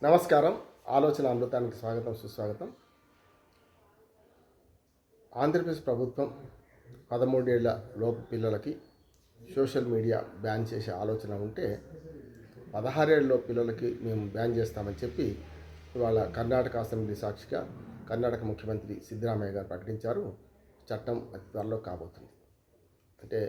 నమస్కారం. ఆలోచన అమృతానికి స్వాగతం, సుస్వాగతం. ఆంధ్రప్రదేశ్ ప్రభుత్వం 13 ఏళ్ల లోపు పిల్లలకి సోషల్ మీడియా బ్యాన్ చేసే ఆలోచన ఉంటే 16 ఏళ్ల పిల్లలకి మేము బ్యాన్ చేస్తామని చెప్పి ఇవాళ కర్ణాటక అసెంబ్లీ సాక్షిగా కర్ణాటక ముఖ్యమంత్రి సిద్ధరామయ్య గారు ప్రకటించారు. చట్టం అతి త్వరలో కాబోతుంది. అంటే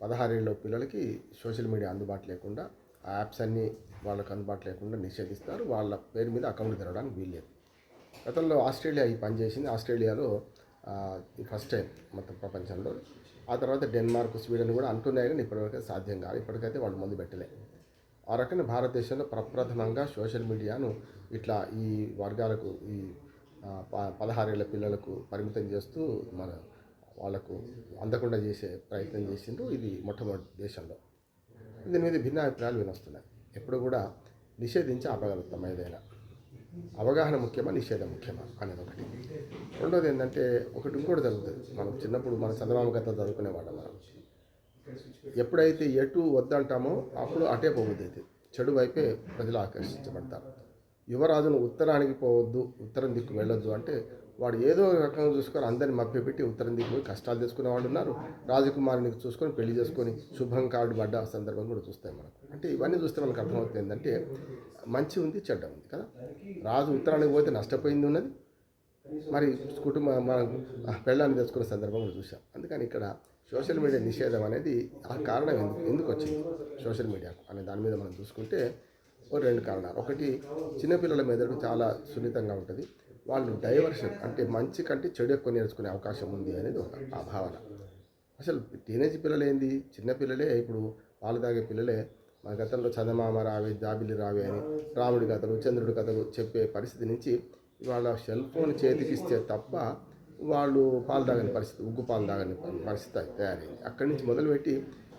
16 ఏళ్ల పిల్లలకి సోషల్ మీడియా అందుబాటు లేకుండా, ఆ యాప్స్ అన్నీ వాళ్ళకు అందుబాటు లేకుండా నిషేధిస్తారు. వాళ్ళ పేరు మీద అకౌంట్ తెరవడానికి వీల్లేదు. గతంలో ఆస్ట్రేలియా ఈ పని చేసింది. ఆస్ట్రేలియాలో ఫస్ట్ టైం మొత్తం ప్రపంచంలో. ఆ తర్వాత డెన్మార్క్, స్వీడన్ కూడా అంటున్నాయి, కానీ ఇప్పటివరకు సాధ్యం కాదు. ఇప్పటికైతే వాళ్ళు ముందు పెట్టలే. ఆ రకంగా భారతదేశంలో ప్రప్రథమంగా సోషల్ మీడియాను ఇట్లా ఈ వర్గాలకు, ఈ 16 ఏళ్ల పిల్లలకు పరిమితం చేస్తూ మన వాళ్ళకు అందకుండా చేసే ప్రయత్నం చేసిండ్రు. ఇది మొట్టమొదటి దేశంలో. దీని మీద భిన్న అభిప్రాయాలు వినొస్తున్నాయి. ఎప్పుడు కూడా నిషేధించి ఆపగలుగుతాం ఏదైనా. అవగాహన ముఖ్యమా, నిషేధం ముఖ్యమా అనేది ఒకటి. రెండోది ఏంటంటే ఇంకోటి జరుగుతుంది. మనం చిన్నప్పుడు మన చందమామ కథ చదువుకునేవాళ్ళం. మనం ఎప్పుడైతే ఎటు వద్దంటామో అప్పుడు అటే పోవద్దు. అయితే చెడు వైపే ప్రజలు ఆకర్షించబడతారు. యువరాజును ఉత్తరానికి పోవద్దు, ఉత్తరం దిక్కు వెళ్ళొద్దు అంటే వాడు ఏదో రకంగా చూసుకొని అందరిని మభ్యపెట్టి ఉత్తరం దిక్కు పోయి కష్టాలు తెచ్చుకునే వాళ్ళు ఉన్నారు. రాజకుమారునికి చూసుకొని పెళ్లి చేసుకొని శుభం కార్డు పడ్డ సందర్భం కూడా చూస్తాయి మనకు. అంటే ఇవన్నీ చూస్తే మనకు అర్థమవుతుంది ఏంటంటే మంచి ఉంది, చెడ్డ ఉంది కదా. రాజు ఉత్తరానికి పోతే నష్టపోయింది ఉన్నది, మరి మన పెళ్ళాన్ని తెచ్చుకునే సందర్భం కూడా చూసాం. అందుకని ఇక్కడ సోషల్ మీడియా నిషేధం అనేది ఆ కారణం ఎందుకు వచ్చింది సోషల్ మీడియాకు అనే దాని మీద మనం చూసుకుంటే రెండు కారణాలు. ఒకటి, చిన్నపిల్లల మెదడు చాలా సున్నితంగా ఉంటుంది. వాళ్ళు డైవర్షన్ అంటే మంచి కంటే చెడు ఎక్కువ నేర్చుకునే అవకాశం ఉంది అనేది ఒక ఆ భావన. అసలు టీనేజ్ పిల్లలు ఏంది, చిన్నపిల్లలే. ఇప్పుడు పాలు తాగే పిల్లలే మన గతంలో చందమామ రావే, జాబిలి రావే అని రాముడి కథలు, చంద్రుడి కథలు చెప్పే పరిస్థితి నుంచి ఇవాళ సెల్ ఫోన్ చేతికిస్తే తప్ప వాళ్ళు పాలు తాగని పరిస్థితి, ఉగ్గు పాలు తాగని పరిస్థితి తయారైంది. అక్కడి నుంచి మొదలుపెట్టి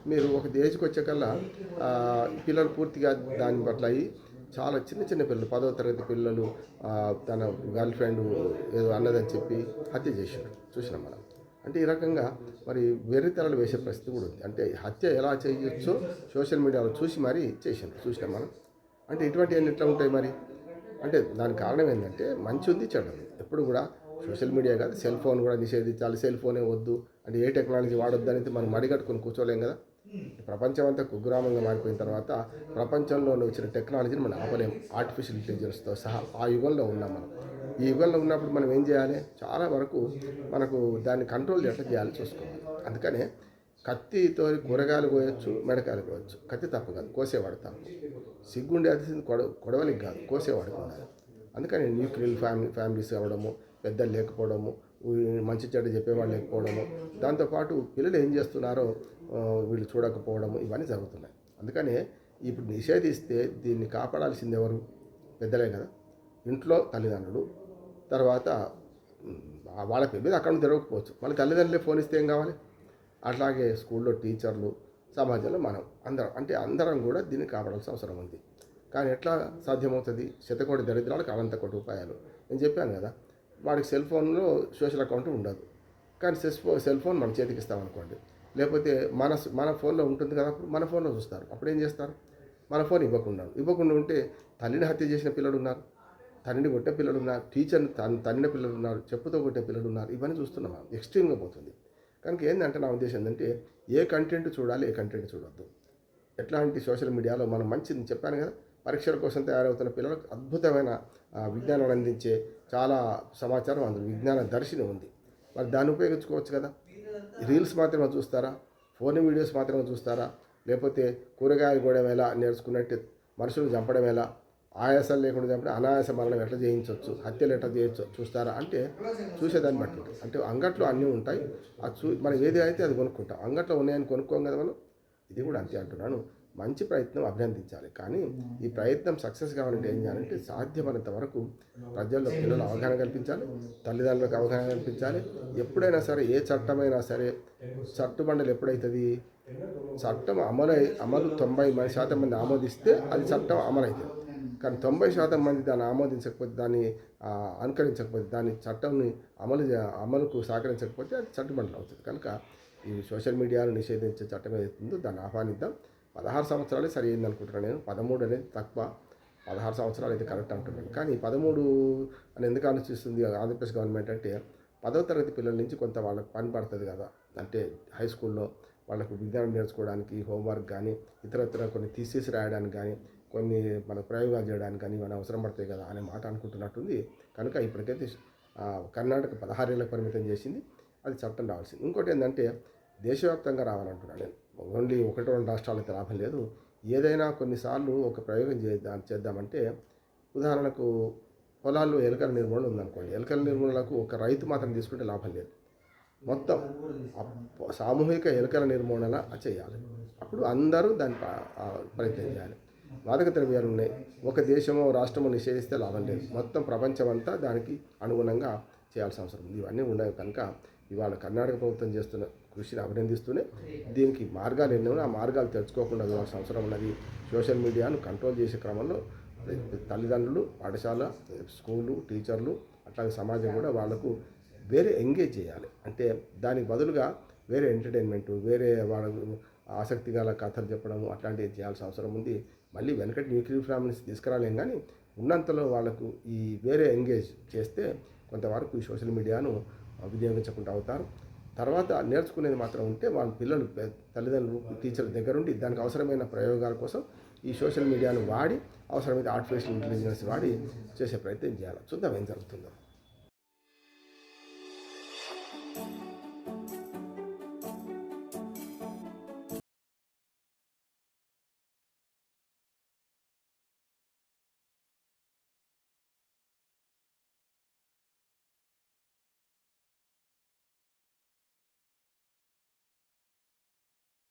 మీరు ఒక ఏజ్కి వచ్చేకల్లా పిల్లలు పూర్తిగా దాని పట్ల అయ్యి చాలా చిన్న పిల్లలు, 10వ తరగతి పిల్లలు తన గర్ల్ ఫ్రెండ్ ఏదో అన్నదని చెప్పి హత్య చేశాడు, చూసినాం మనం. అంటే ఈ రకంగా మరి వెర్రితెరలు వేసే పరిస్థితి కూడా ఉంది. అంటే హత్య ఎలా చేయొచ్చో సోషల్ మీడియాలో చూసి మరీ చూసినాం మనం. అంటే ఇటువంటివన్నీ ఎట్లా ఉంటాయి మరి? అంటే దానికి కారణం ఏంటంటే మంచి ఉంది, చెడు ఉంది. ఎప్పుడు కూడా సోషల్ మీడియా కాదు, సెల్ ఫోన్ కూడా నిషేధించాలి. సెల్ ఫోనే వద్దు అంటే ఏ టెక్నాలజీ వాడొద్దు అనేది మనం మడిగట్టుకొని కూర్చోలేం కదా. ప్రపంచం అంతా కుగ్రామంగా మారిపోయిన తర్వాత ప్రపంచంలో వచ్చిన టెక్నాలజీని మనం ఆపలేము, ఆర్టిఫిషియల్ ఇంటెలిజెన్స్తో సహా. ఆ యుగంలో ఉన్నాం మనం. ఈ యుగంలో ఉన్నప్పుడు మనం ఏం చేయాలి? చాలా వరకు మనకు దాన్ని కంట్రోల్ ఎట్లా చేయాలి చూసుకోవాలి. అందుకనే కత్తితో కూరగాయలు కోయొచ్చు, మెడకాయలు కోయొచ్చు. కత్తి తప్పు కాదు, కోసేవాడు తప్పు. సిగ్గుండే అది కొడవలికి కాదు, కోసేవాడికి ఉండాలి. అందుకని న్యూక్లియర్ ఫ్యామిలీస్ అవ్వడము, పెద్దలు లేకపోవడము, మంచి చెడ్డ చెప్పేవాళ్ళు లేకపోవడము, దాంతోపాటు పిల్లలు ఏం చేస్తున్నారో వీళ్ళు చూడకపోవడము, ఇవన్నీ జరుగుతున్నాయి. అందుకనే ఇప్పుడు నిషేధిస్తే దీన్ని కాపాడాల్సింది ఎవరు? పెద్దలే కదా. ఇంట్లో తల్లిదండ్రులు, తర్వాత వాళ్ళ పేరు మీద అకౌంట్ తెరవకపోవచ్చు, మళ్ళీ తల్లిదండ్రులే ఫోన్ ఇస్తే ఏం కావాలి? అట్లాగే స్కూల్లో టీచర్లు, సమాజంలో మనం అందరం కూడా దీన్ని కాపాడాల్సిన అవసరం ఉంది. కానీ ఎట్లా సాధ్యమవుతుంది? శతకోటి దరిద్రాలకు అనంత కోటి ఉపాయాలు. నేను చెప్పాను కదా, వాడికి సెల్ ఫోన్లో సోషల్ అకౌంట్ ఉండదు, కానీ సెల్ ఫోన్ మన చేతికి ఇస్తామనుకోండి, లేకపోతే మన ఫోన్లో ఉంటుంది కదా, అప్పుడు మన ఫోన్లో చూస్తారు. అప్పుడు ఏం చేస్తారు? మన ఫోన్ ఇవ్వకుండా ఉంటే తల్లిని హత్య చేసిన పిల్లలు ఉన్నారు, తల్లిని కొట్టిన పిల్లలు ఉన్నారు, టీచర్ని తన్నిన పిల్లలు ఉన్నారు, చెప్పుతో కొట్టిన పిల్లలు ఉన్నారు. ఇవన్నీ చూస్తున్నాం. ఎక్స్ట్రీమ్గా పోతుంది. కనుక ఏంటంటే నా ఉద్దేశం ఏంటంటే ఏ కంటెంట్ చూడాలి, ఏ కంటెంట్ చూడొద్దు. ఎట్లాంటి సోషల్ మీడియాలో మనం మంచిది చెప్పాను కదా, పరీక్షల కోసం తయారవుతున్న పిల్లలకు అద్భుతమైన విజ్ఞానాన్ని అందించే చాలా సమాచారం అందులో విజ్ఞాన దర్శిని ఉంది. మరి దాన్ని ఉపయోగించుకోవచ్చు కదా. రీల్స్ మాత్రమే చూస్తారా? ఫోన్ వీడియోస్ మాత్రమే చూస్తారా? లేకపోతే కూరగాయలు కూడా ఎలా నేర్చుకున్నట్టు మనుషులు చంపడం ఎలా, ఆయాసాలు లేకుండా చంపడం, అనాయాస మరణం ఎట్లా చేయించవచ్చు, హత్యలు ఎట్లా చేయొచ్చు చూస్తారా? అంటే చూసేదాన్ని బట్టి ఉంటుంది. అంటే అంగట్లో అన్నీ ఉంటాయి, అది మనం ఏది అయితే అది కొనుక్కుంటాం. అంగట్లో ఉన్నాయని కొనుక్కోం కదా మనం. ఇది కూడా అంతే అంటున్నాను. మంచి ప్రయత్నం అభినందించాలి, కానీ ఈ ప్రయత్నం సక్సెస్ కావాలంటే ఏం చేయాలంటే సాధ్యమైనంత వరకు ప్రజల్లో పిల్లలు అవగాహన కల్పించాలి, తల్లిదండ్రులకు అవగాహన కల్పించాలి. ఎప్పుడైనా సరే ఏ చట్టమైనా సరే చట్టుబండలు ఎప్పుడైతుంది? చట్టం అమలు 90% మంది ఆమోదిస్తే అది చట్టం అమలవుతుంది. కానీ 90% మంది దాన్ని ఆమోదించకపోతే, దాన్ని అనుకరించకపోతే, దాని చట్టంని అమలుకు సహకరించకపోతే అది చట్టుబండలు అవుతుంది. కనుక ఈ సోషల్ మీడియాను నిషేధించే చట్టం ఏదైతుందో దాన్ని ఆహ్వానిద్దాం. 16 సంవత్సరాలే సరి అయింది అనుకుంటున్నాను నేను. 13 అనేది తక్కువ. 16 సంవత్సరాలు అయితే కరెక్ట్ అంటున్నాను. కానీ 13 అని ఎందుకు ఆలోచిస్తుంది ఆంధ్రప్రదేశ్ గవర్నమెంట్ అంటే 10వ తరగతి పిల్లల నుంచి కొంత వాళ్ళకి పని పడుతుంది కదా. అంటే హై స్కూల్లో వాళ్ళకు విజ్ఞానం నేర్చుకోవడానికి హోంవర్క్ కానీ ఇతరత్ర కొన్ని థీసిస్ రాయడానికి కానీ కొన్ని మన ప్రయోగాలు చేయడానికి కానీ ఇవన్నీ అవసరం పడతాయి కదా అనే మాట అనుకుంటున్నట్టుంది. కనుక ఇప్పటికైతే కర్ణాటక 16 ఏళ్ళకు పరిమితం చేసింది. అది చట్టం రావాల్సింది. ఇంకోటి ఏంటంటే దేశవ్యాప్తంగా రావాలంటున్నాను నేను. ఓన్లీ 1-2 రాష్ట్రాలైతే లాభం లేదు. ఏదైనా కొన్నిసార్లు ఒక ప్రయోగం చేద్దామంటే ఉదాహరణకు పొలాల్లో ఎలుకల నిర్మూలన ఉందనుకోండి. ఎలుకల నిర్మూలనకు ఒక రైతు మాత్రం తీసుకుంటే లాభం లేదు. మొత్తం సామూహిక ఎలుకల నిర్మూలన చేయాలి. అప్పుడు అందరూ దాన్ని ప్రయత్నం చేయాలి. మాదక ద్రవ్యాలు ఉన్నాయి, ఒక దేశమో రాష్ట్రమో నిషేధిస్తే లాభం లేదు. మొత్తం ప్రపంచమంతా దానికి అనుగుణంగా చేయాల్సిన అవసరం ఉంది. ఇవన్నీ ఉన్నాయి కనుక ఇవాళ కర్ణాటక ప్రభుత్వం చేస్తున్న కృషిని అభినందిస్తూనే దీనికి మార్గాలు ఎన్నో ఆ మార్గాలు తెలుసుకోకుండా వెళ్ళాల్సిన అవసరం ఉన్నది. సోషల్ మీడియాను కంట్రోల్ చేసే క్రమంలో తల్లిదండ్రులు, పాఠశాల, స్కూలు, టీచర్లు అట్లాగే సమాజం కూడా వాళ్ళకు వేరే ఎంగేజ్ చేయాలి. అంటే దానికి బదులుగా వేరే ఎంటర్టైన్మెంటు, వేరే వాళ్ళకు ఆసక్తి గల కథలు చెప్పడము అట్లాంటివి చేయాల్సిన అవసరం ఉంది. మళ్ళీ వెనకటి న్యూక్లియర్ ఫ్యామిలీస్ తీసుకురాలేం, కానీ ఉన్నంతలో వాళ్ళకు ఈ వేరే ఎంగేజ్ చేస్తే కొంతవరకు ఈ సోషల్ మీడియాను వినియోగించకుండా అవుతారు. తర్వాత నేర్చుకునేది మాత్రం ఉంటే వాళ్ళ పిల్లలు తల్లిదండ్రులు, టీచర్ల దగ్గరుండి దానికి అవసరమైన ప్రయోగాల కోసం ఈ సోషల్ మీడియాను వాడి అవసరమైతే ఆర్టిఫిషియల్ ఇంటెలిజెన్స్ వాడి చేసే ప్రయత్నం చేయాలి. చూద్దాం ఏం జరుగుతుందో.